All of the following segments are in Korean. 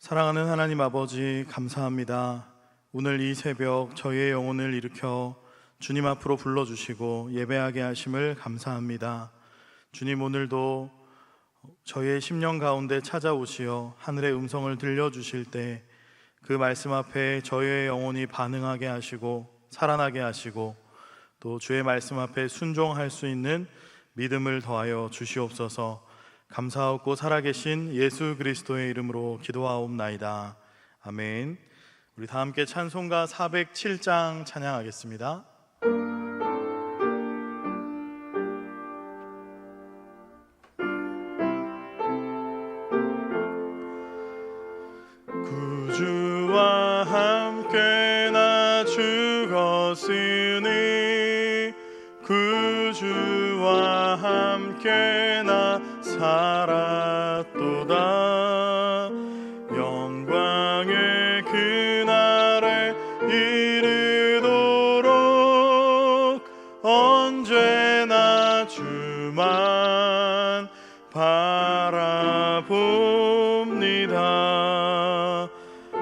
사랑하는 하나님 아버지, 감사합니다. 오늘 이 새벽 저희의 영혼을 일으켜 주님 앞으로 불러주시고 예배하게 하심을 감사합니다. 주님, 오늘도 저희의 심령 가운데 찾아오시어 하늘의 음성을 들려주실 때 그 말씀 앞에 저희의 영혼이 반응하게 하시고 살아나게 하시고 또 주의 말씀 앞에 순종할 수 있는 믿음을 더하여 주시옵소서. 감사하고 살아계신 예수 그리스도의 이름으로 기도하옵나이다. 아멘. 우리 다 함께 찬송가 407장 찬양하겠습니다. 구주와 함께 나 죽었으니 구주와 함께 나 살았도다. 영광의 그날에 이르도록 언제나 주만 바라봅니다.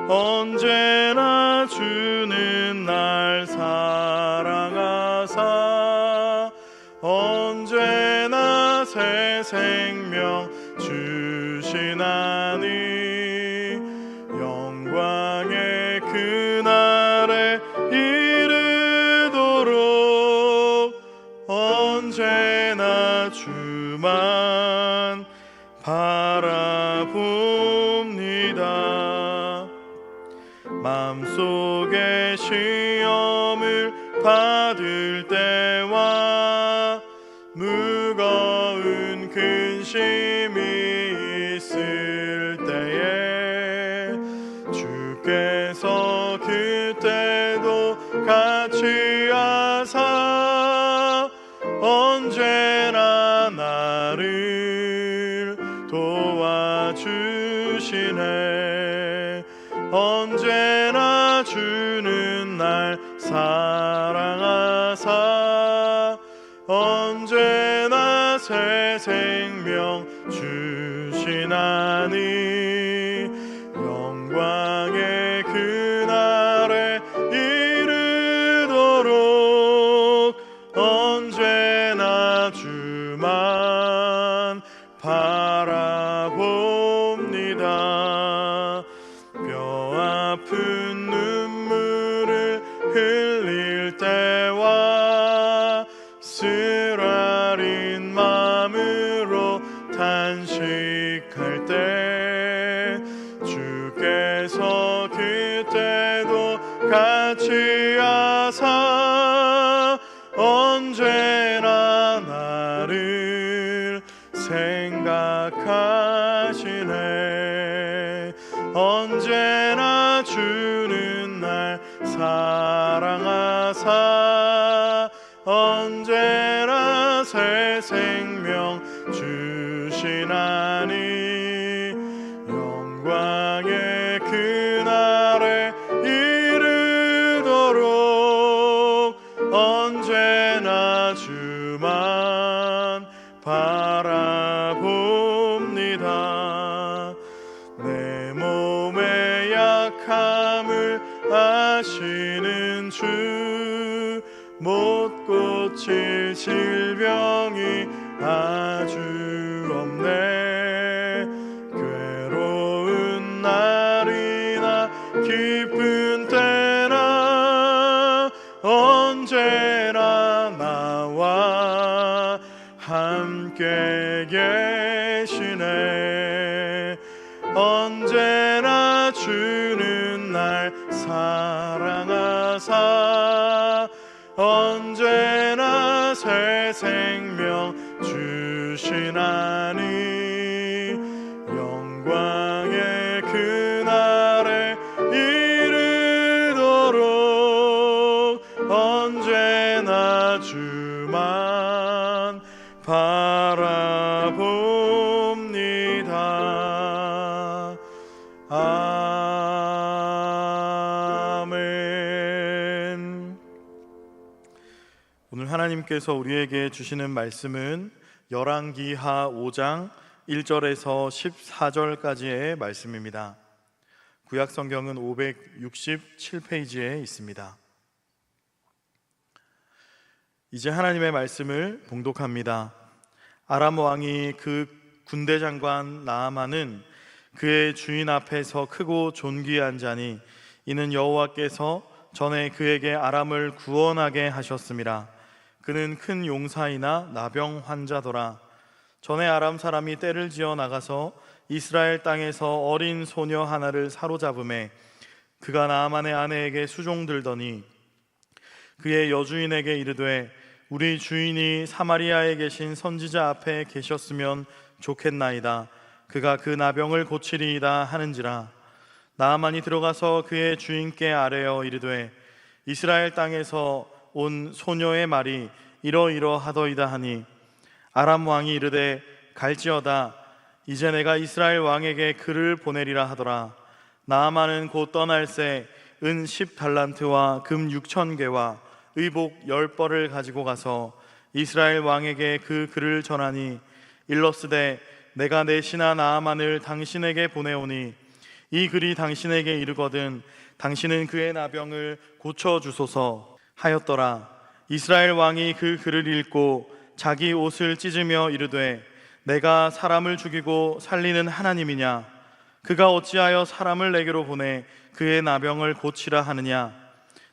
언제나 주는 날 사랑하사 언제나 새 생명 주시나니 영광의 그날에 이르도록 언제나 주만 바라봅니다. 마음속에 시험을 받을 때와 무거운 근심이 있을 때에 주께서 그때도 같이 하사 언제나 나를 도와주시네. 언제나 주는 날 사랑하사 언제나 새 생명 주시나니 영광의 그날에 이르도록 언제나 주만 바라봅니다. 뼈 아픈 눈물을 흘릴 때와 쓰라린 마음으로 탄식할 때 주께서 그때도 같이 하사 언제나 나를 생각하시네. 언제나 주는 날 사랑하사 언제나 새 생명 주시나니 영광의 그날에 이르도록 언제나 주만 바라봅니다. 내 몸의 약함을 아시는 주 못 고칠 질병이 아주 없네. 괴로운 날이나 기쁜 때나 언제나 나와 함께 계시네. 언제나 주는 날 사랑하사 언제나 새 생명 주시나니 영광의 그날에 이르도록 언제나 주만 바라봅니다. 아멘. 오늘 하나님께서 우리에게 주시는 말씀은 열왕기하 5장 1절에서 14절까지의 말씀입니다. 구약 성경은 567페이지에 있습니다. 이제 하나님의 말씀을 봉독합니다. 아람 왕이 그 군대 장관 나아만은 그의 주인 앞에서 크고 존귀한 자니 이는 여호와께서 전에 그에게 아람을 구원하게 하셨음이라. 그는 큰 용사이나 나병 환자더라. 전에 아람 사람이 떼를 지어 나가서 이스라엘 땅에서 어린 소녀 하나를 사로잡음에 그가 나아만의 아내에게 수종들더니 그의 여주인에게 이르되 우리 주인이 사마리아에 계신 선지자 앞에 계셨으면 좋겠나이다. 그가 그 나병을 고치리이다 하는지라. 나아만이 들어가서 그의 주인께 아뢰어 이르되 이스라엘 땅에서 온 소녀의 말이 이러이러하더이다 하니 아람 왕이 이르되 갈지어다. 이제 내가 이스라엘 왕에게 글을 보내리라 하더라. 나아만은 곧 떠날새 은 10달란트와 금 6,000개와 의복 10벌을 가지고 가서 이스라엘 왕에게 그 글을 전하니 일러스되 내가 내 신하 나아만을 당신에게 보내오니 이 글이 당신에게 이르거든 당신은 그의 나병을 고쳐주소서 하였더라. 이스라엘 왕이 그 글을 읽고 자기 옷을 찢으며 이르되 내가 사람을 죽이고 살리는 하나님이냐? 그가 어찌하여 사람을 내게로 보내 그의 나병을 고치라 하느냐?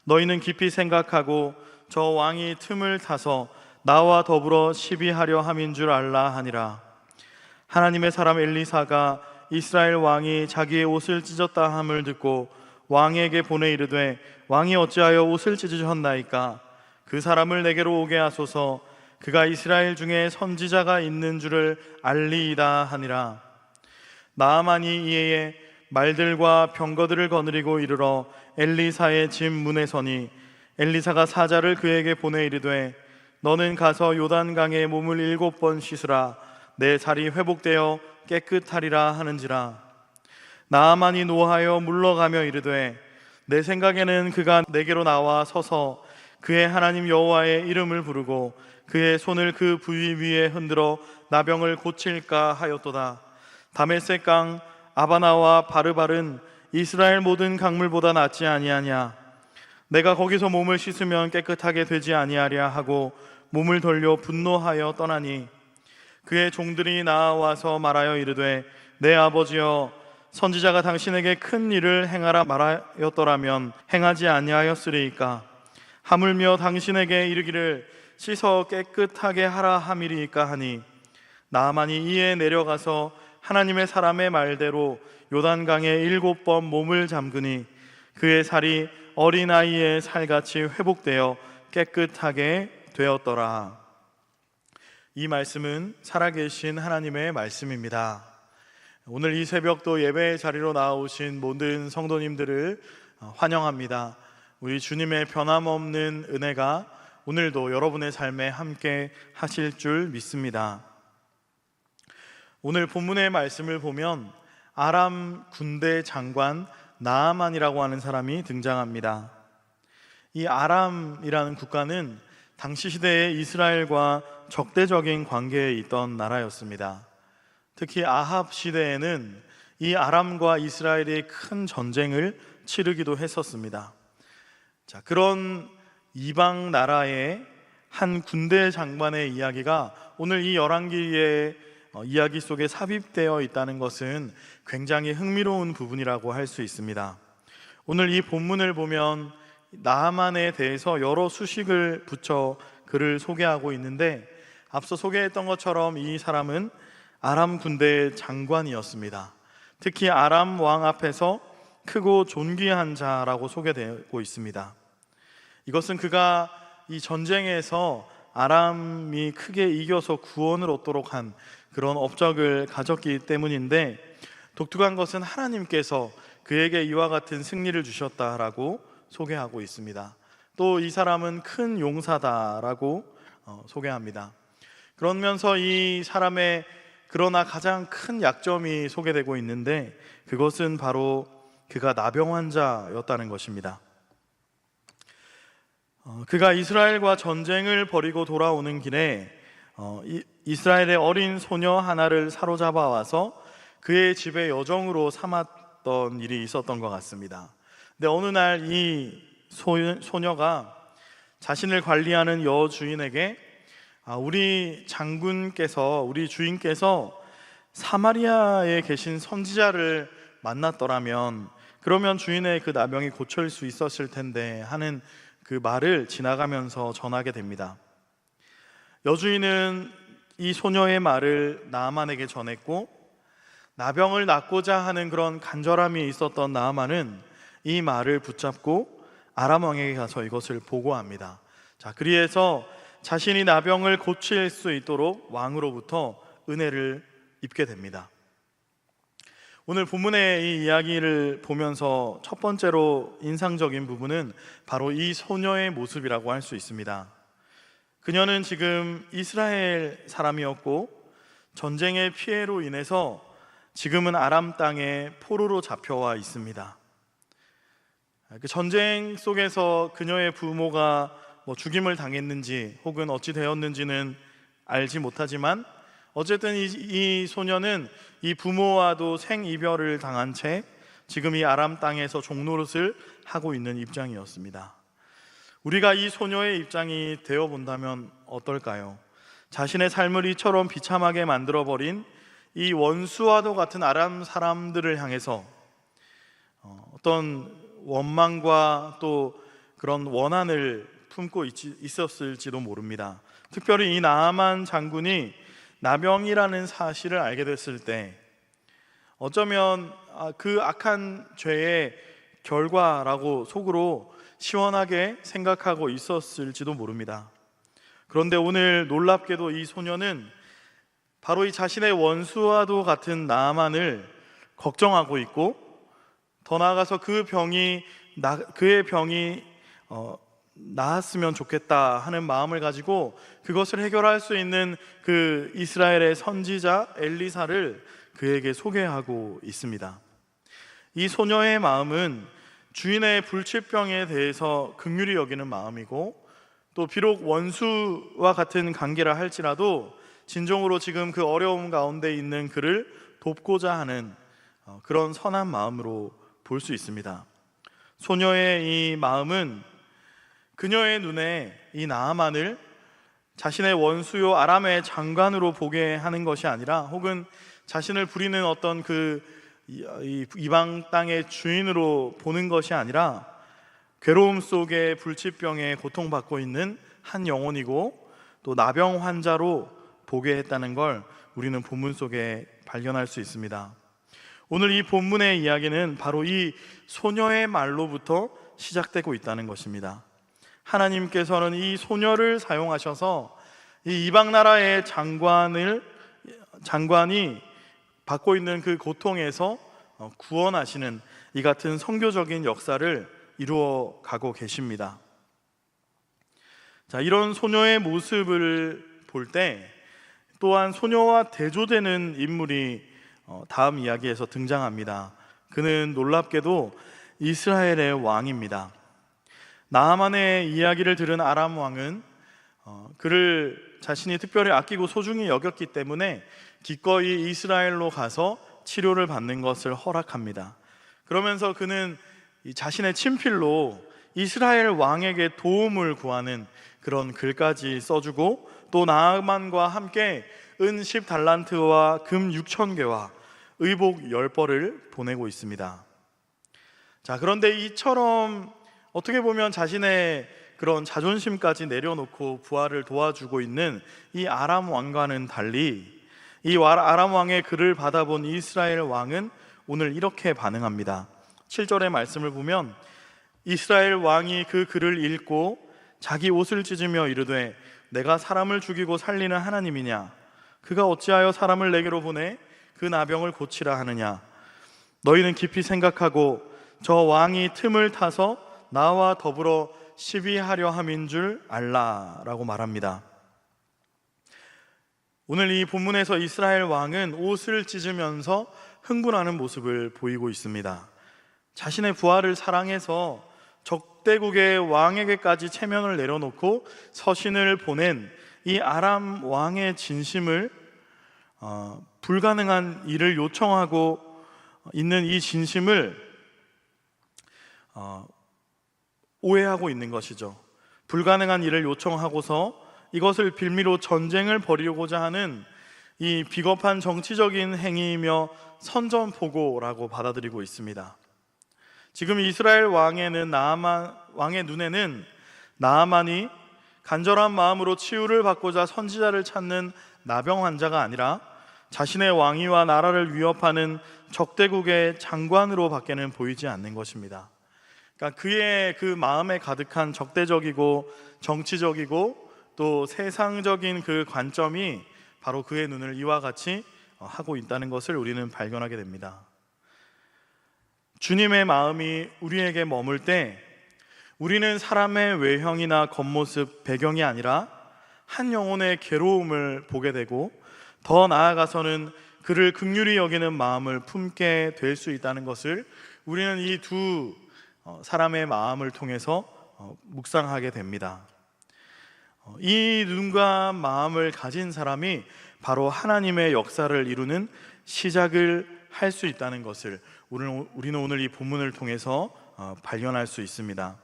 너희는 깊이 생각하고 저 왕이 틈을 타서 나와 더불어 시비하려 함인 줄 알라 하니라. 하나님의 사람 엘리사가 이스라엘 왕이 자기의 옷을 찢었다 함을 듣고 왕에게 보내 이르되 왕이 어찌하여 옷을 찢으셨나이까? 그 사람을 내게로 오게 하소서. 그가 이스라엘 중에 선지자가 있는 줄을 알리이다 하니라. 나아만이 이에 말들과 병거들을 거느리고 이르러 엘리사의 집 문에 서니 엘리사가 사자를 그에게 보내 이르되 너는 가서 요단강에 몸을 7번 씻으라. 내 살이 회복되어 깨끗하리라 하는지라. 나아만이 노하여 물러가며 이르되 내 생각에는 그가 내게로 나와 서서 그의 하나님 여호와의 이름을 부르고 그의 손을 그 부위 위에 흔들어 나병을 고칠까 하였도다. 다메섹 강 아바나와 바르발은 이스라엘 모든 강물보다 낫지 아니하냐? 내가 거기서 몸을 씻으면 깨끗하게 되지 아니하랴 하고 몸을 돌려 분노하여 떠나니 그의 종들이 나와서 말하여 이르되 내 아버지여 선지자가 당신에게 큰 일을 행하라 말하였더라면 행하지 아니하였으리이까? 하물며 당신에게 이르기를 씻어 깨끗하게 하라 함이리이까 하니 나아만이 이에 내려가서 하나님의 사람의 말대로 요단강에 7번 몸을 잠그니 그의 살이 어린아이의 살같이 회복되어 깨끗하게 되었더라. 이 말씀은 살아계신 하나님의 말씀입니다. 오늘 이 새벽도 예배의 자리로 나오신 모든 성도님들을 환영합니다. 우리 주님의 변함없는 은혜가 오늘도 여러분의 삶에 함께 하실 줄 믿습니다. 오늘 본문의 말씀을 보면 아람 군대 장관 나아만이라고 하는 사람이 등장합니다. 이 아람이라는 국가는 당시 시대에 이스라엘과 적대적인 관계에 있던 나라였습니다. 특히 아합 시대에는 이 아람과 이스라엘이 큰 전쟁을 치르기도 했었습니다. 자, 그런 이방 나라의 한 군대 장관의 이야기가 오늘 이 열왕기의 이야기 속에 삽입되어 있다는 것은 굉장히 흥미로운 부분이라고 할 수 있습니다. 오늘 이 본문을 보면 나아만에 대해서 여러 수식을 붙여 그를 소개하고 있는데 앞서 소개했던 것처럼 이 사람은 아람 군대의 장관이었습니다. 특히 아람 왕 앞에서 크고 존귀한 자라고 소개되고 있습니다. 이것은 그가 이 전쟁에서 아람이 크게 이겨서 구원을 얻도록 한 그런 업적을 가졌기 때문인데 독특한 것은 하나님께서 그에게 이와 같은 승리를 주셨다라고 소개하고 있습니다. 또 이 사람은 큰 용사다라고 소개합니다. 그러면서 이 사람의 그러나 가장 큰 약점이 소개되고 있는데 그것은 바로 그가 나병 환자였다는 것입니다. 그가 이스라엘과 전쟁을 벌이고 돌아오는 길에 이스라엘의 어린 소녀 하나를 사로잡아 와서 그의 집에 여정으로 삼았다고 많았던 일이 있었던 것 같습니다. 근데 어느 날 이 소녀가 자신을 관리하는 여주인에게 우리 장군께서, 우리 주인께서 사마리아에 계신 선지자를 만났더라면 그러면 주인의 그 나병이 고칠 수 있었을 텐데 하는 그 말을 지나가면서 전하게 됩니다. 여주인은 이 소녀의 말을 나아만에게 전했고, 나병을 낫고자 하는 그런 간절함이 있었던 나아만은 이 말을 붙잡고 아람 왕에게 가서 이것을 보고합니다. 그리해서 자신이 나병을 고칠 수 있도록 왕으로부터 은혜를 입게 됩니다. 오늘 본문의 이 이야기를 보면서 첫 번째로 인상적인 부분은 바로 이 소녀의 모습이라고 할 수 있습니다. 그녀는 지금 이스라엘 사람이었고 전쟁의 피해로 인해서 지금은 아람 땅에 포로로 잡혀와 있습니다. 그 전쟁 속에서 그녀의 부모가 죽임을 당했는지 혹은 어찌 되었는지는 알지 못하지만 어쨌든 이 소녀는 이 부모와도 생이별을 당한 채 지금 이 아람 땅에서 종노릇을 하고 있는 입장이었습니다. 우리가 이 소녀의 입장이 되어 본다면 어떨까요? 자신의 삶을 이처럼 비참하게 만들어버린 이 원수와도 같은 아람 사람들을 향해서 어떤 원망과 또 그런 원한을 품고 있었을지도 모릅니다. 특별히 이 나아만 장군이 나병이라는 사실을 알게 됐을 때 어쩌면 그 악한 죄의 결과라고 속으로 시원하게 생각하고 있었을지도 모릅니다. 그런데 오늘 놀랍게도 이 소녀는 바로 이 자신의 원수와도 같은 나아만을 걱정하고 있고, 더 나아가서 그의 병이 나았으면 좋겠다 하는 마음을 가지고 그것을 해결할 수 있는 그 이스라엘의 선지자 엘리사를 그에게 소개하고 있습니다. 이 소녀의 마음은 주인의 불치병에 대해서 긍휼히 여기는 마음이고, 또 비록 원수와 같은 관계라 할지라도 진정으로 지금 그 어려움 가운데 있는 그를 돕고자 하는 그런 선한 마음으로 볼 수 있습니다. 소녀의 이 마음은 그녀의 눈에 이 나아만을 자신의 원수요 아람의 장관으로 보게 하는 것이 아니라, 혹은 자신을 부리는 어떤 그 이방 땅의 주인으로 보는 것이 아니라 괴로움 속에 불치병에 고통받고 있는 한 영혼이고 또 나병 환자로 보게 했다는 걸 우리는 본문 속에 발견할 수 있습니다. 오늘 이 본문의 이야기는 바로 이 소녀의 말로부터 시작되고 있다는 것입니다. 하나님께서는 이 소녀를 사용하셔서 이 이방 나라의 장관이 받고 있는 그 고통에서 구원하시는 이 같은 선교적인 역사를 이루어 가고 계십니다. 이런 소녀의 모습을 볼 때 또한 소녀와 대조되는 인물이 다음 이야기에서 등장합니다. 그는 놀랍게도 이스라엘의 왕입니다. 나아만의 이야기를 들은 아람 왕은 그를 자신이 특별히 아끼고 소중히 여겼기 때문에 기꺼이 이스라엘로 가서 치료를 받는 것을 허락합니다. 그러면서 그는 자신의 친필로 이스라엘 왕에게 도움을 구하는 그런 글까지 써주고, 또 나아만과 함께 은 10달란트와 금 6,000개와 의복 10벌을 보내고 있습니다. 그런데 이처럼 어떻게 보면 자신의 그런 자존심까지 내려놓고 부하를 도와주고 있는 이 아람 왕과는 달리 이 아람 왕의 글을 받아본 이스라엘 왕은 오늘 이렇게 반응합니다. 7절의 말씀을 보면 이스라엘 왕이 그 글을 읽고 자기 옷을 찢으며 이르되 내가 사람을 죽이고 살리는 하나님이냐? 그가 어찌하여 사람을 내게로 보내 그 나병을 고치라 하느냐? 너희는 깊이 생각하고 저 왕이 틈을 타서 나와 더불어 시비하려 함인 줄 알라라고 말합니다. 오늘 이 본문에서 이스라엘 왕은 옷을 찢으면서 흥분하는 모습을 보이고 있습니다. 자신의 부하를 사랑해서 적대국의 왕에게까지 체면을 내려놓고 서신을 보낸 이 아람 왕의 진심을 불가능한 일을 요청하고 있는 이 진심을 오해하고 있는 것이죠. 불가능한 일을 요청하고서 이것을 빌미로 전쟁을 벌이고자 하는 이 비겁한 정치적인 행위이며 선전포고라고 받아들이고 있습니다. 지금 이스라엘 왕의 눈에는 나아만이 간절한 마음으로 치유를 받고자 선지자를 찾는 나병 환자가 아니라 자신의 왕위와 나라를 위협하는 적대국의 장관으로 밖에는 보이지 않는 것입니다. 그러니까 그의 그 마음에 가득한 적대적이고 정치적이고 또 세상적인 그 관점이 바로 그의 눈을 이와 같이 하고 있다는 것을 우리는 발견하게 됩니다. 주님의 마음이 우리에게 머물 때 우리는 사람의 외형이나 겉모습, 배경이 아니라 한 영혼의 괴로움을 보게 되고 더 나아가서는 그를 긍휼히 여기는 마음을 품게 될 수 있다는 것을 우리는 이 두 사람의 마음을 통해서 묵상하게 됩니다. 이 눈과 마음을 가진 사람이 바로 하나님의 역사를 이루는 시작을 할 수 있다는 것을 우리는 오늘 이 본문을 통해서 발견할 수 있습니다.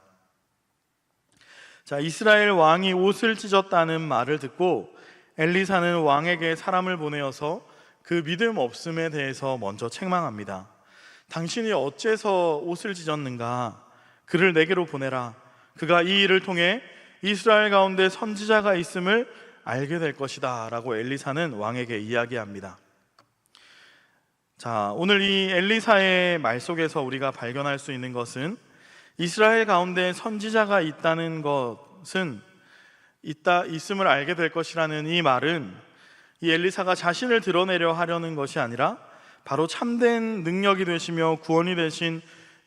자, 이스라엘 왕이 옷을 찢었다는 말을 듣고 엘리사는 왕에게 사람을 보내어서 그 믿음 없음에 대해서 먼저 책망합니다. 당신이 어째서 옷을 찢었는가? 그를 내게로 보내라. 그가 이 일을 통해 이스라엘 가운데 선지자가 있음을 알게 될 것이다 라고 엘리사는 왕에게 이야기합니다. 자, 오늘 이 엘리사의 말 속에서 우리가 발견할 수 있는 것은 이스라엘 가운데 선지자가 있다는 것은 있음을 알게 될 것이라는 이 말은 이 엘리사가 자신을 드러내려 하려는 것이 아니라 바로 참된 능력이 되시며 구원이 되신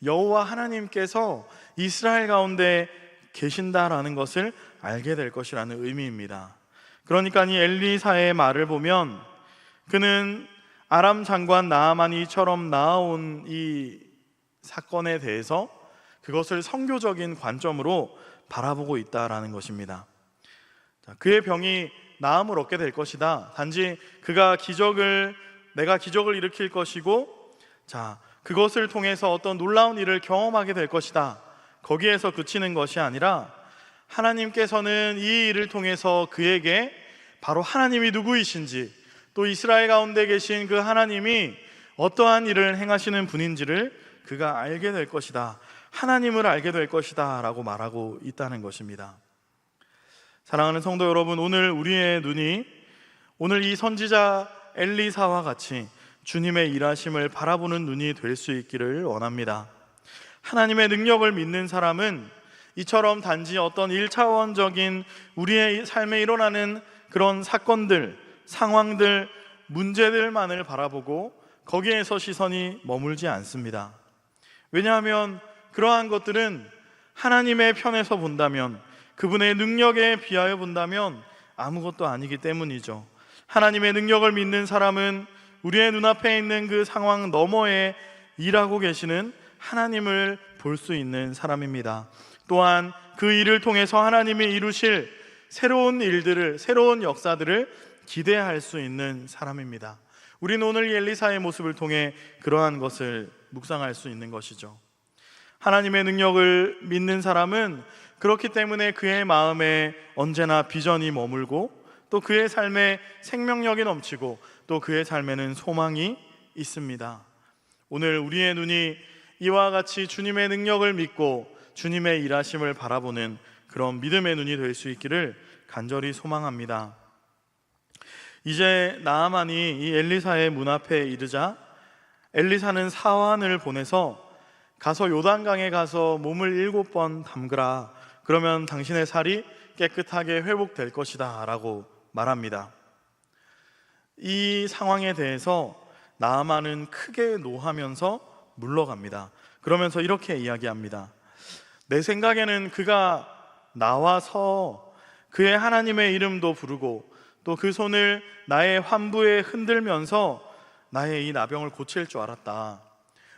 여호와 하나님께서 이스라엘 가운데 계신다라는 것을 알게 될 것이라는 의미입니다. 그러니까 이 엘리사의 말을 보면 그는 아람 장관 나아만이처럼 나아온 이 사건에 대해서 그것을 선교적인 관점으로 바라보고 있다라는 것입니다. 그의 병이 나음을 얻게 될 것이다. 단지 내가 기적을 일으킬 것이고, 그것을 통해서 어떤 놀라운 일을 경험하게 될 것이다. 거기에서 그치는 것이 아니라 하나님께서는 이 일을 통해서 그에게 바로 하나님이 누구이신지, 또 이스라엘 가운데 계신 그 하나님이 어떠한 일을 행하시는 분인지를 그가 알게 될 것이다. 하나님을 알게 될 것이다 라고 말하고 있다는 것입니다. 사랑하는 성도 여러분, 오늘 우리의 눈이 오늘 이 선지자 엘리사와 같이 주님의 일하심을 바라보는 눈이 될 수 있기를 원합니다. 하나님의 능력을 믿는 사람은 이처럼 단지 어떤 1차원적인 우리의 삶에 일어나는 그런 사건들, 상황들, 문제들만을 바라보고 거기에서 시선이 머물지 않습니다. 왜냐하면 그러한 것들은 하나님의 편에서 본다면, 그분의 능력에 비하여 본다면 아무것도 아니기 때문이죠. 하나님의 능력을 믿는 사람은 우리의 눈앞에 있는 그 상황 너머에 일하고 계시는 하나님을 볼 수 있는 사람입니다. 또한 그 일을 통해서 하나님이 이루실 새로운 일들을, 새로운 역사들을 기대할 수 있는 사람입니다. 우리는 오늘 이 엘리사의 모습을 통해 그러한 것을 묵상할 수 있는 것이죠. 하나님의 능력을 믿는 사람은 그렇기 때문에 그의 마음에 언제나 비전이 머물고, 또 그의 삶에 생명력이 넘치고, 또 그의 삶에는 소망이 있습니다. 오늘 우리의 눈이 이와 같이 주님의 능력을 믿고 주님의 일하심을 바라보는 그런 믿음의 눈이 될 수 있기를 간절히 소망합니다. 이제 나아만이 이 엘리사의 문 앞에 이르자 엘리사는 사환을 보내서 가서 요단강에 가서 몸을 7번 담그라. 그러면 당신의 살이 깨끗하게 회복될 것이다 라고 말합니다. 이 상황에 대해서 나아만은 크게 노하면서 물러갑니다. 그러면서 이렇게 이야기합니다. 내 생각에는 그가 나와서 그의 하나님의 이름도 부르고 또 그 손을 나의 환부에 흔들면서 나의 이 나병을 고칠 줄 알았다.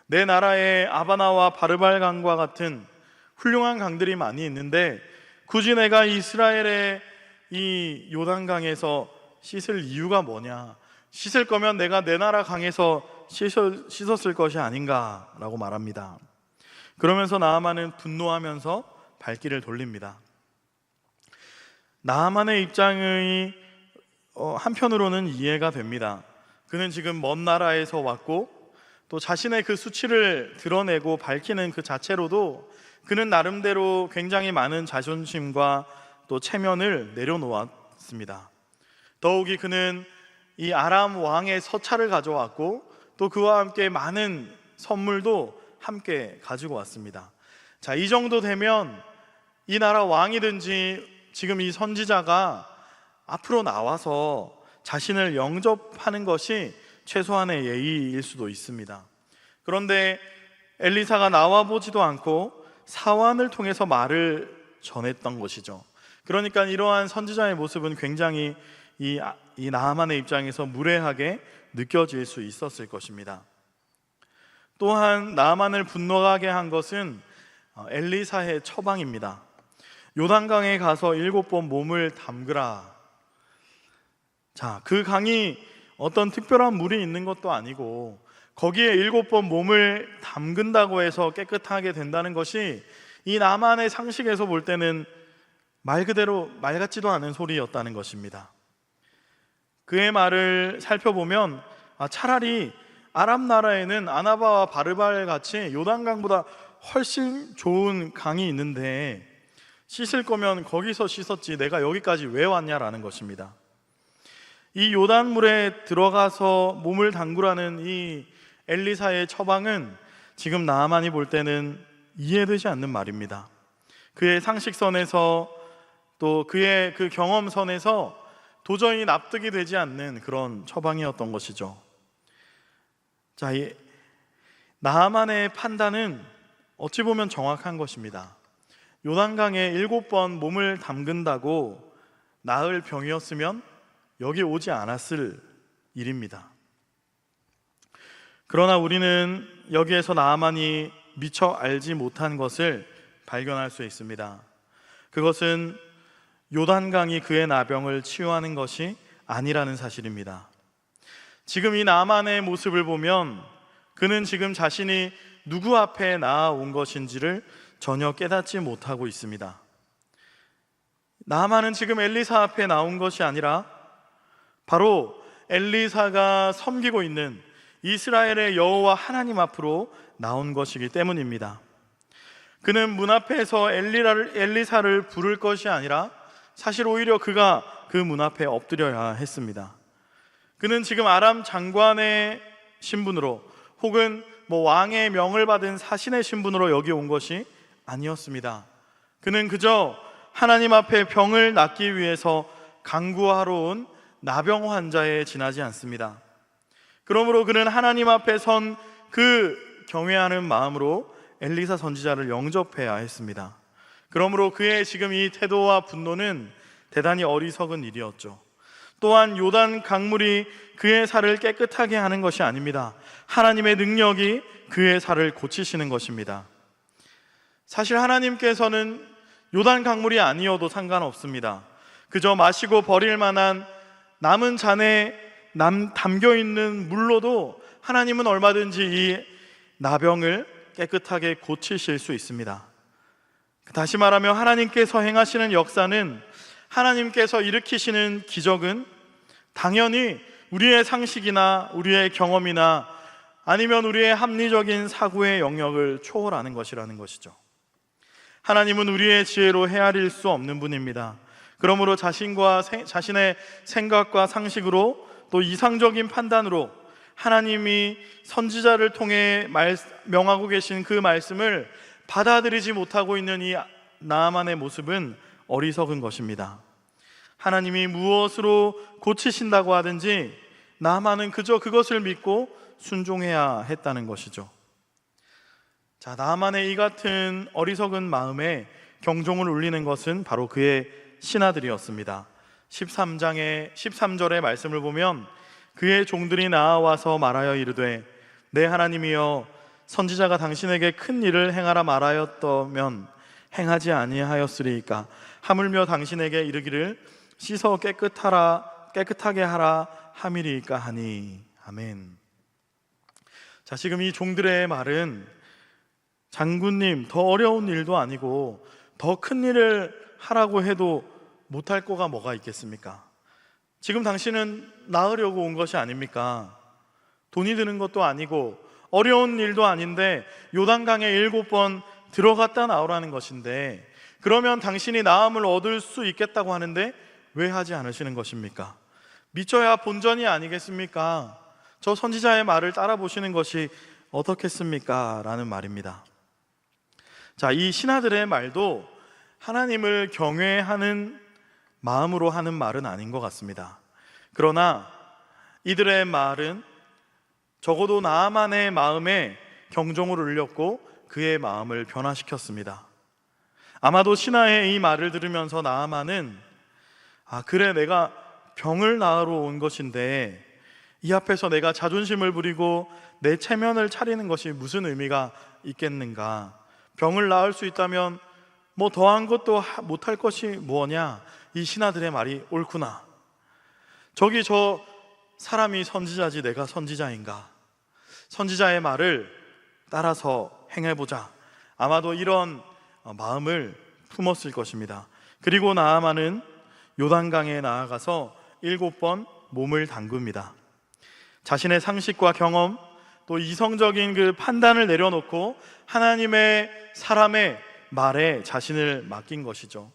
내 나라에 아바나와 바르발강과 같은 훌륭한 강들이 많이 있는데 굳이 내가 이스라엘의 이 요단강에서 씻을 이유가 뭐냐? 씻을 거면 내가 내 나라 강에서 씻었을 것이 아닌가라고 말합니다. 그러면서 나아만은 분노하면서 발길을 돌립니다. 나아만의 입장이 한편으로는 이해가 됩니다. 그는 지금 먼 나라에서 왔고 또 자신의 그 수치를 드러내고 밝히는 그 자체로도 그는 나름대로 굉장히 많은 자존심과 또 체면을 내려놓았습니다. 더욱이 그는 이 아람 왕의 서찰을 가져왔고 또 그와 함께 많은 선물도 함께 가지고 왔습니다. 자, 이 정도 되면 이 나라 왕이든지 지금 이 선지자가 앞으로 나와서 자신을 영접하는 것이 최소한의 예의일 수도 있습니다. 그런데 엘리사가 나와보지도 않고 사환을 통해서 말을 전했던 것이죠. 그러니까 이러한 선지자의 모습은 굉장히 이 나아만의 입장에서 무례하게 느껴질 수 있었을 것입니다. 또한 나아만을 분노하게 한 것은 엘리사의 처방입니다. 요단강에 가서 7번 몸을 담그라. 자, 그 강이 어떤 특별한 물이 있는 것도 아니고 거기에 7번 몸을 담근다고 해서 깨끗하게 된다는 것이 이 나만의 상식에서 볼 때는 말 그대로 말 같지도 않은 소리였다는 것입니다. 그의 말을 살펴보면 차라리 아람 나라에는 아나바와 바르발 같이 요단강보다 훨씬 좋은 강이 있는데 씻을 거면 거기서 씻었지 내가 여기까지 왜 왔냐라는 것입니다. 이 요단물에 들어가서 몸을 담그라는 이 엘리사의 처방은 지금 나아만이 볼 때는 이해되지 않는 말입니다. 그의 상식선에서 또 그의 그 경험선에서 도저히 납득이 되지 않는 그런 처방이었던 것이죠. 자, 이 나아만의 판단은 어찌 보면 정확한 것입니다. 요단강에 7번 몸을 담근다고 나을 병이었으면 여기 오지 않았을 일입니다. 그러나 우리는 여기에서 나아만이 미처 알지 못한 것을 발견할 수 있습니다. 그것은 요단강이 그의 나병을 치유하는 것이 아니라는 사실입니다. 지금 이 나아만의 모습을 보면 그는 지금 자신이 누구 앞에 나아온 것인지를 전혀 깨닫지 못하고 있습니다. 나아만은 지금 엘리사 앞에 나온 것이 아니라 바로 엘리사가 섬기고 있는 이스라엘의 여호와 하나님 앞으로 나온 것이기 때문입니다. 그는 문 앞에서 엘리사를 부를 것이 아니라 사실 오히려 그가 그 문 앞에 엎드려야 했습니다. 그는 지금 아람 장관의 신분으로 혹은 왕의 명을 받은 사신의 신분으로 여기 온 것이 아니었습니다. 그는 그저 하나님 앞에 병을 낫기 위해서 간구하러 온 나병 환자에 지나지 않습니다. 그러므로 그는 하나님 앞에 선 그 경외하는 마음으로 엘리사 선지자를 영접해야 했습니다. 그러므로 그의 지금 이 태도와 분노는 대단히 어리석은 일이었죠. 또한 요단 강물이 그의 살을 깨끗하게 하는 것이 아닙니다. 하나님의 능력이 그의 살을 고치시는 것입니다. 사실 하나님께서는 요단 강물이 아니어도 상관없습니다. 그저 마시고 버릴 만한 남은 잔에 담겨있는 물로도 하나님은 얼마든지 이 나병을 깨끗하게 고치실 수 있습니다. 다시 말하면 하나님께서 행하시는 역사는, 하나님께서 일으키시는 기적은 당연히 우리의 상식이나 우리의 경험이나 아니면 우리의 합리적인 사고의 영역을 초월하는 것이라는 것이죠. 하나님은 우리의 지혜로 헤아릴 수 없는 분입니다. 그러므로 자신의 생각과 상식으로 또 이상적인 판단으로 하나님이 선지자를 통해 명하고 계신 그 말씀을 받아들이지 못하고 있는 이 나아만의 모습은 어리석은 것입니다. 하나님이 무엇으로 고치신다고 하든지 나아만은 그저 그것을 믿고 순종해야 했다는 것이죠. 자, 나아만의 이 같은 어리석은 마음에 경종을 울리는 것은 바로 그의 신하들이었습니다. 13장의 13절의 말씀을 보면 그의 종들이 나아와서 말하여 이르되 내 하나님이여 선지자가 당신에게 큰 일을 행하라 말하였다면 행하지 아니하였으리이까 하물며 당신에게 이르기를 씻어 깨끗하게 하라 함이리이까 하니. 아멘. 자, 지금 이 종들의 말은 장군님, 더 어려운 일도 아니고 더 큰 일을 하라고 해도 못할 거가 뭐가 있겠습니까? 지금 당신은 낳으려고 온 것이 아닙니까? 돈이 드는 것도 아니고 어려운 일도 아닌데 요단강에 7번 들어갔다 나오라는 것인데, 그러면 당신이 나음을 얻을 수 있겠다고 하는데 왜 하지 않으시는 것입니까? 믿져야 본전이 아니겠습니까? 저 선지자의 말을 따라 보시는 것이 어떻겠습니까? 라는 말입니다. 자, 이 신하들의 말도 하나님을 경외하는 마음으로 하는 말은 아닌 것 같습니다. 그러나 이들의 말은 적어도 나아만의 마음에 경종을 울렸고 그의 마음을 변화시켰습니다. 아마도 신하의 이 말을 들으면서 나아만은 그래, 내가 병을 나으러 온 것인데 이 앞에서 내가 자존심을 부리고 내 체면을 차리는 것이 무슨 의미가 있겠는가? 병을 나을 수 있다면 뭐 더한 것도 못할 것이 무엇냐? 이 신하들의 말이 옳구나. 저기 저 사람이 선지자지 내가 선지자인가? 선지자의 말을 따라서 행해보자. 아마도 이런 마음을 품었을 것입니다. 그리고 나아만은 요단강에 나아가서 7번 몸을 담굽니다. 자신의 상식과 경험, 또 이성적인 그 판단을 내려놓고 하나님의 사람의 말에 자신을 맡긴 것이죠.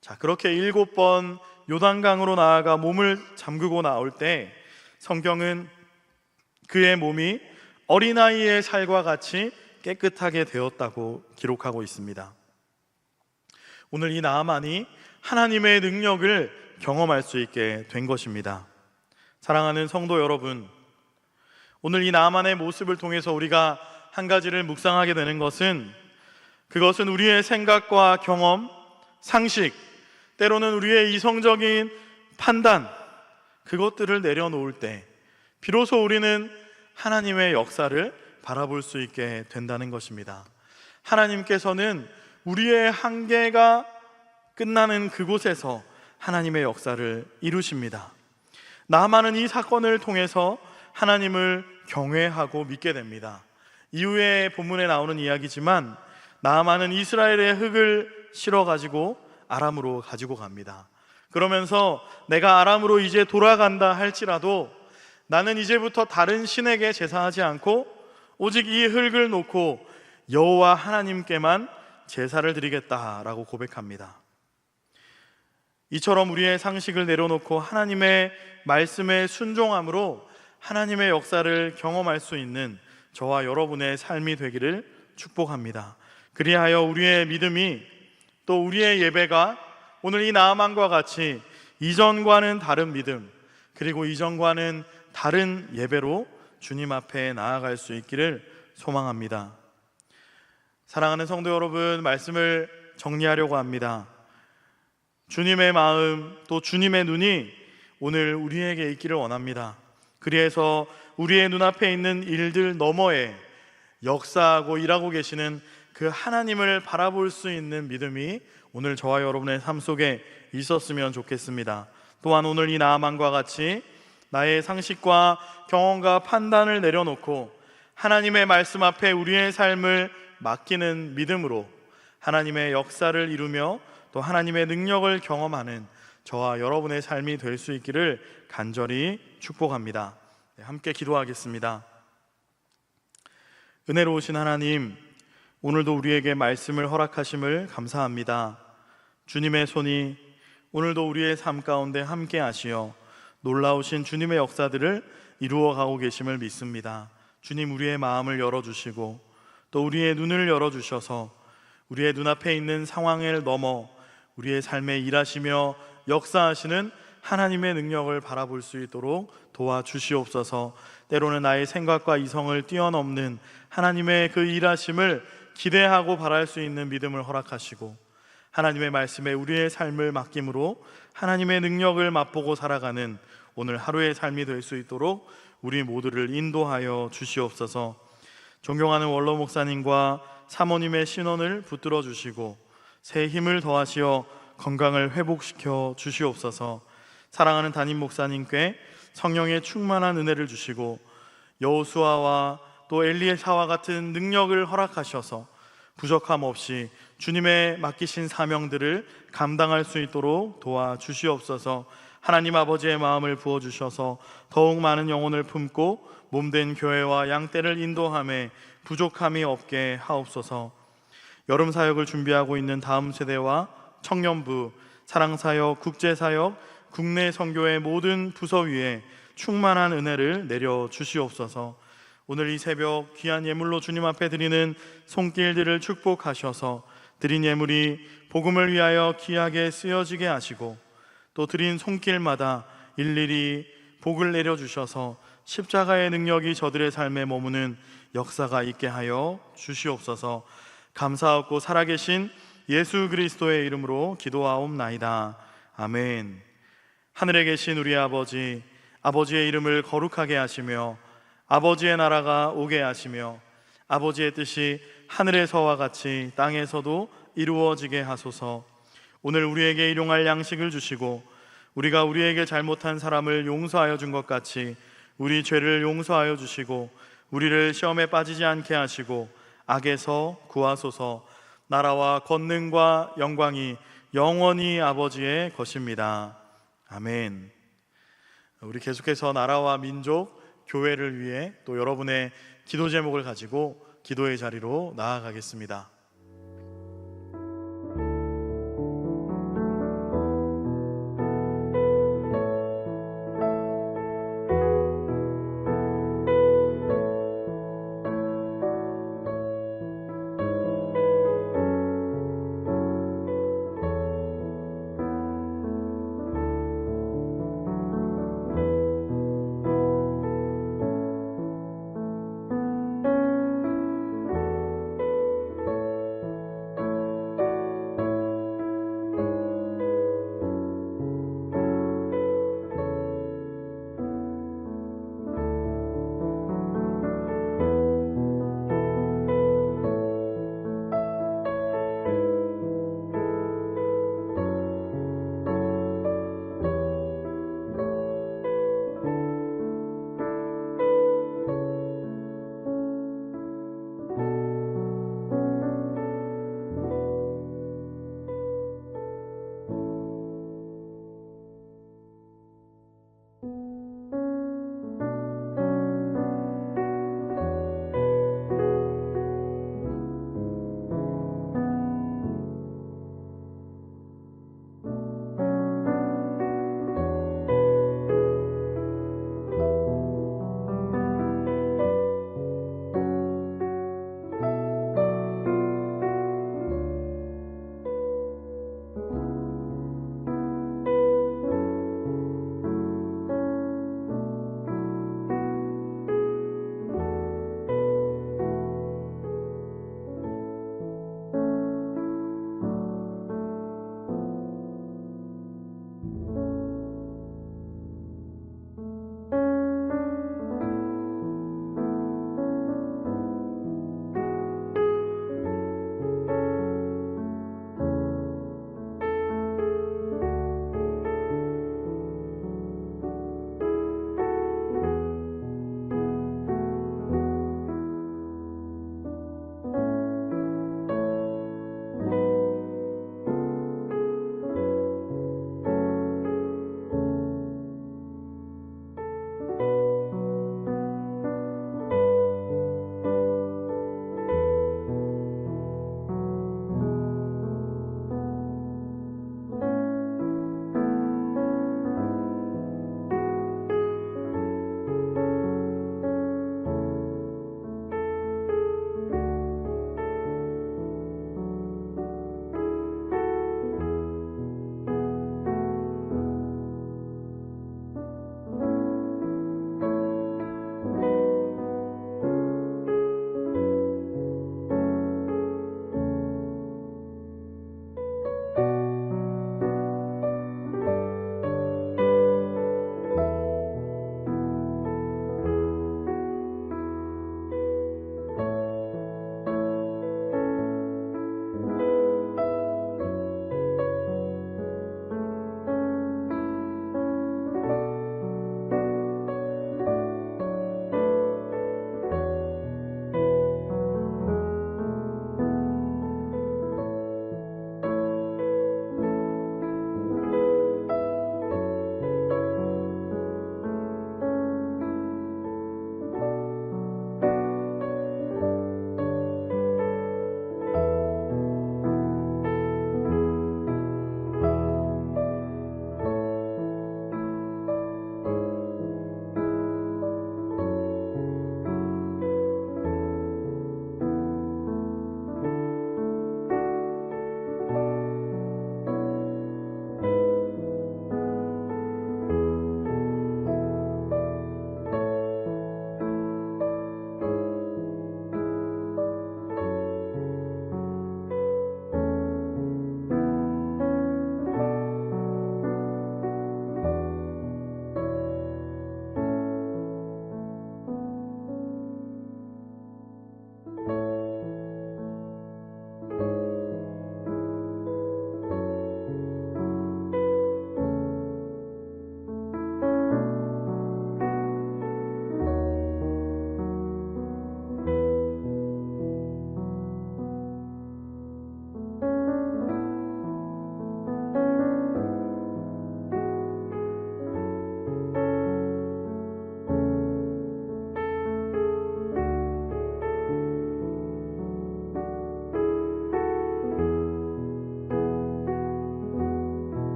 자, 그렇게 7번 요단강으로 나아가 몸을 잠그고 나올 때 성경은 그의 몸이 어린아이의 살과 같이 깨끗하게 되었다고 기록하고 있습니다. 오늘 이 나아만이 하나님의 능력을 경험할 수 있게 된 것입니다. 사랑하는 성도 여러분, 오늘 이 나아만의 모습을 통해서 우리가 한 가지를 묵상하게 되는 것은, 그것은 우리의 생각과 경험, 상식, 때로는 우리의 이성적인 판단, 그것들을 내려놓을 때 비로소 우리는 하나님의 역사를 바라볼 수 있게 된다는 것입니다. 하나님께서는 우리의 한계가 끝나는 그곳에서 하나님의 역사를 이루십니다. 나아만은 이 사건을 통해서 하나님을 경외하고 믿게 됩니다. 이후에 본문에 나오는 이야기지만 나아만은 이스라엘의 흙을 실어가지고 아람으로 가지고 갑니다. 그러면서 내가 아람으로 이제 돌아간다 할지라도 나는 이제부터 다른 신에게 제사하지 않고 오직 이 흙을 놓고 여호와 하나님께만 제사를 드리겠다라고 고백합니다. 이처럼 우리의 상식을 내려놓고 하나님의 말씀에 순종함으로 하나님의 역사를 경험할 수 있는 저와 여러분의 삶이 되기를 축복합니다. 그리하여 우리의 믿음이, 또 우리의 예배가 오늘 이 나아만과 같이 이전과는 다른 믿음, 그리고 이전과는 다른 예배로 주님 앞에 나아갈 수 있기를 소망합니다. 사랑하는 성도 여러분, 말씀을 정리하려고 합니다. 주님의 마음, 또 주님의 눈이 오늘 우리에게 있기를 원합니다. 그래서 우리의 눈앞에 있는 일들 너머에 역사하고 일하고 계시는 그 하나님을 바라볼 수 있는 믿음이 오늘 저와 여러분의 삶 속에 있었으면 좋겠습니다. 또한 오늘 이 나아만과 같이 나의 상식과 경험과 판단을 내려놓고 하나님의 말씀 앞에 우리의 삶을 맡기는 믿음으로 하나님의 역사를 이루며 또 하나님의 능력을 경험하는 저와 여러분의 삶이 될 수 있기를 간절히 축복합니다. 함께 기도하겠습니다. 은혜로우신 하나님, 오늘도 우리에게 말씀을 허락하심을 감사합니다. 주님의 손이 오늘도 우리의 삶 가운데 함께 하시어 놀라우신 주님의 역사들을 이루어가고 계심을 믿습니다. 주님, 우리의 마음을 열어주시고 또 우리의 눈을 열어주셔서 우리의 눈앞에 있는 상황을 넘어 우리의 삶에 일하시며 역사하시는 하나님의 능력을 바라볼 수 있도록 도와주시옵소서. 때로는 나의 생각과 이성을 뛰어넘는 하나님의 그 일하심을 기대하고 바랄 수 있는 믿음을 허락하시고 하나님의 말씀에 우리의 삶을 맡김으로 하나님의 능력을 맛보고 살아가는 오늘 하루의 삶이 될 수 있도록 우리 모두를 인도하여 주시옵소서. 존경하는 원로 목사님과 사모님의 신원을 붙들어 주시고 새 힘을 더하시어 건강을 회복시켜 주시옵소서. 사랑하는 담임 목사님께 성령의 충만한 은혜를 주시고 여호수아와 또 엘리야와 같은 능력을 허락하셔서 부족함 없이 주님의 맡기신 사명들을 감당할 수 있도록 도와주시옵소서. 하나님 아버지의 마음을 부어주셔서 더욱 많은 영혼을 품고 몸된 교회와 양떼를 인도함에 부족함이 없게 하옵소서. 여름 사역을 준비하고 있는 다음 세대와 청년부, 사랑사역, 국제사역, 국내 선교의 모든 부서 위에 충만한 은혜를 내려 주시옵소서. 오늘 이 새벽 귀한 예물로 주님 앞에 드리는 손길들을 축복하셔서 드린 예물이 복음을 위하여 귀하게 쓰여지게 하시고, 또 드린 손길마다 일일이 복을 내려주셔서 십자가의 능력이 저들의 삶에 머무는 역사가 있게 하여 주시옵소서. 감사하고 살아계신 예수 그리스도의 이름으로 기도하옵나이다. 아멘. 하늘에 계신 우리 아버지, 아버지의 이름을 거룩하게 하시며 아버지의 나라가 오게 하시며 아버지의 뜻이 하늘에서와 같이 땅에서도 이루어지게 하소서. 오늘 우리에게 일용할 양식을 주시고 우리가 우리에게 잘못한 사람을 용서하여 준 것 같이 우리 죄를 용서하여 주시고 우리를 시험에 빠지지 않게 하시고 악에서 구하소서. 나라와 권능과 영광이 영원히 아버지의 것입니다. 아멘. 우리 계속해서 나라와 민족, 교회를 위해 또 여러분의 기도 제목을 가지고 기도의 자리로 나아가겠습니다.